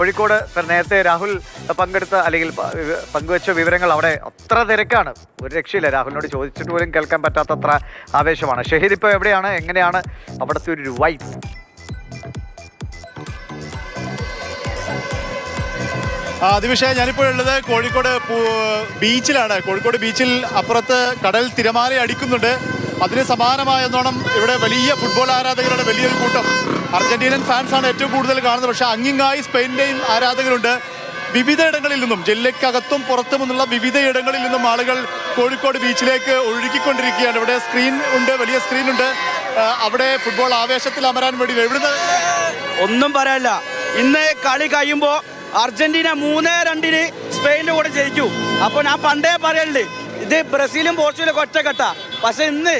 കോഴിക്കോട് നേരത്തെ രാഹുൽ പങ്കെടുത്ത അല്ലെങ്കിൽ പങ്കുവച്ച വിവരങ്ങൾ അവിടെ അത്ര തിരക്കാണ്, ഒരു രക്ഷയില്ല. രാഹുലിനോട് ചോദിച്ചിട്ട് പോലും കേൾക്കാൻ പറ്റാത്തത്ര ആവേശമാണ്. ഷഹീദ് ഇപ്പോൾ എവിടെയാണ്, എങ്ങനെയാണ് അവിടുത്തെ ഒരു വൈബ്? അതിവിഷയം ഞാനിപ്പോഴുള്ളത് കോഴിക്കോട് ബീച്ചിലാണ്. കോഴിക്കോട് ബീച്ചിൽ അപ്പുറത്ത് കടൽ തിരമാല അടിക്കുന്നുണ്ട്. അതിന് സമാനമായെന്നോണം ഇവിടെ വലിയ ഫുട്ബോൾ ആരാധകരുടെ വലിയൊരു കൂട്ടം. അർജന്റീനൻ ഫാൻസാണ് ഏറ്റവും കൂടുതൽ കാണുന്നത്. പക്ഷേ അങ്ങിങ്ങായി സ്പെയിനിൻ്റെയും ആരാധകരുണ്ട്. വിവിധയിടങ്ങളിൽ നിന്നും, ജില്ലയ്ക്കകത്തും പുറത്തും നിന്നുള്ള വിവിധയിടങ്ങളിൽ നിന്നും ആളുകൾ കോഴിക്കോട് ബീച്ചിലേക്ക് ഒഴുകിക്കൊണ്ടിരിക്കുകയാണ്. ഇവിടെ സ്ക്രീൻ ഉണ്ട്, വലിയ സ്ക്രീൻ ഉണ്ട്. അവിടെ ഫുട്ബോൾ ആവേശത്തിൽ അമരാൻ വേണ്ടി എവിടുന്ന് ഒന്നും പറയാനില്ല. ഇന്ന് കളി കഴിയുമ്പോൾ അർജന്റീന 3-2 സ്പെയിനിന്റെ കൂടെ ജയിച്ചു. അപ്പോൾ ഞാൻ പണ്ടേ പറയലുണ്ട്, ഇത് ബ്രസീലും പോർച്ചുഗലും ഒറ്റക്കെട്ട. പക്ഷെ ഇന്ന്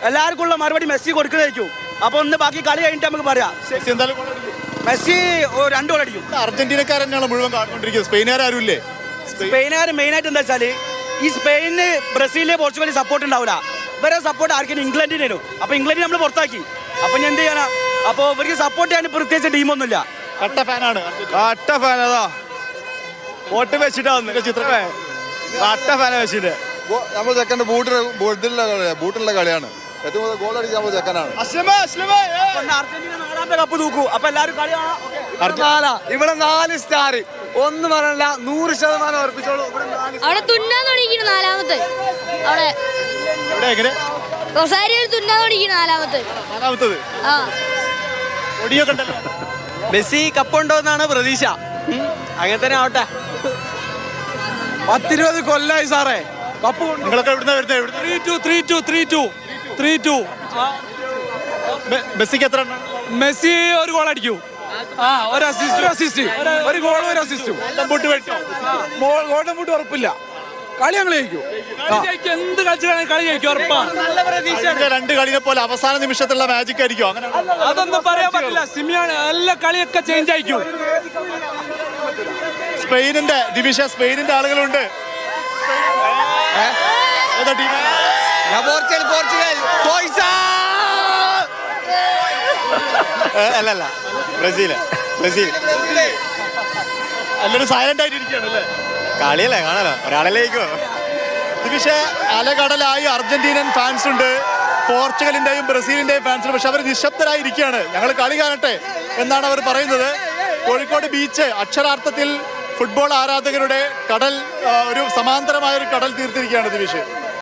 എല്ലാവർക്കും ഉള്ള മറുപടി മെസ്സി കൊടുക്കുന്നതായിരിക്കും. അപ്പൊ ഒന്ന് ബാക്കി കളി കഴിഞ്ഞിട്ട് നമുക്ക് പറയാം. മെസ്സി 2 ഗോൾ അടിക്കും. അർജന്റീനക്കാർ തന്നെയാണ് മുഴുവൻ കാണുകൊണ്ടിരിക്കുന്നത്. സ്പെയിനുകാരും ഇല്ലേ? സ്പെയിനുകാർ മെയിനായിട്ട് എന്താ വെച്ചാൽ ഈ സ്പെയിനിന് ബ്രസീലിലെ പോർച്ചുഗലിൽ സപ്പോർട്ട് ഉണ്ടാവില്ല. ഇവരെ സപ്പോർട്ട് ആർക്കും ഇംഗ്ലണ്ടിനു. അപ്പൊ ഇംഗ്ലണ്ടിനെ നമ്മൾ പുറത്താക്കി. അപ്പൊ ഞാൻ എന്ത് ചെയ്യാനാ? അപ്പോൾ ഇവർക്ക് സപ്പോർട്ട് ചെയ്യാൻ പ്രത്യേകിച്ച് ടീമൊന്നുമില്ല. കട്ട ഫാനാണ്. കട്ട ഫാനതാ വോട്ട് വെച്ചിട്ടാ ചിത്രം. കട്ട ഫാന വെച്ചിട്ട് നമ്മൾ ചെക്കൻ്റെ ബൂട്ടുള്ള കളിയാണ്. ഏറ്റവും കൂടുതൽ ഗോൾ അടിക്കാൻ നമ്മൾ ചെക്കനാണ്. Argentina cup തൂക്കൂ. അപ്പൊ എല്ലാവരും കളി ഇവിടെ 4 സ്റ്റാർ, ഒന്നും പറയല്ല, 100% ഉറപ്പിച്ചോളൂ. അവിടെ തുന്നാൻ തുടങ്ങിയിട്ട് 4-മത്തെ അവിടെ എങ്ങനെ റൊസാരിയോയിൽ തുന്നാൻ തുടങ്ങിയിട്ട് 4-മത്തത്. മെസ്സി കപ്പുണ്ടോന്നാണ് പ്രതീക്ഷ. അങ്ങനെ തന്നെ ആവട്ടെ. 10-20 കൊല്ലായി സാറേ കപ്പ്. നിങ്ങളൊക്കെ എവിടുന്നാ വരുന്നത്? 3-2 മെസ്സിക്ക് എത്ര? മെസ്സി 1 ഗോൾ അടിക്കും. ഒരു അസിസ്റ്റ്, ഒരു ഗോളും ഒരു അസിസ്റ്റും. ഗോൾഡൻ ബൂട്ട് ഉറപ്പില്ല. കളി ഞങ്ങൾ ജയിക്കും. എന്ത് കളിച്ചാലും കളി ജയിക്കും ഉറപ്പാണ്. നല്ല പ്രതീക്ഷ. 2 കളിയെ പോലെ അവസാന നിമിഷത്തിലുള്ള മാജിക് ആയിരിക്കും. അങ്ങനെ അതൊന്നും പറയാൻ പറ്റില്ല. സിമിയാണ് എല്ലാ കളിയൊക്കെ ചേഞ്ച് ആയിരിക്കും. സ്പെയിനിന്റെ ഡിവിഷൻ, സ്പെയിനിന്റെ ആളുകളുണ്ട്. ഏതാ ടീം? പോർച്ചുഗൽ അല്ലല്ല, ബ്രസീൽ. എല്ലാവരും സൈലന്റ് ആയിട്ടിരിക്കുകയാണ് അല്ലേ? കളിയല്ലേ കാണാലോ, ഒരാളിലേക്കോ. ഡിവിഷ അലകടലായി അർജന്റീനൻ ഫാൻസ് ഉണ്ട്, പോർച്ചുഗലിന്റെയും ബ്രസീലിന്റെയും ഫാൻസ് ഉണ്ട്. പക്ഷെ അവർ നിശബ്ദരായിരിക്കുകയാണ്. ഞങ്ങൾ കളി കാണട്ടെ എന്നാണ് അവർ പറയുന്നത്. കോഴിക്കോട് ബീച്ച് അക്ഷരാർത്ഥത്തിൽ ഫുട്ബോൾ ആരാധകരുടെ കടൽ, ഒരു സമാന്തരമായ ഒരു കടൽ തീർത്തിരിക്കുകയാണ് ദിവിഷ്.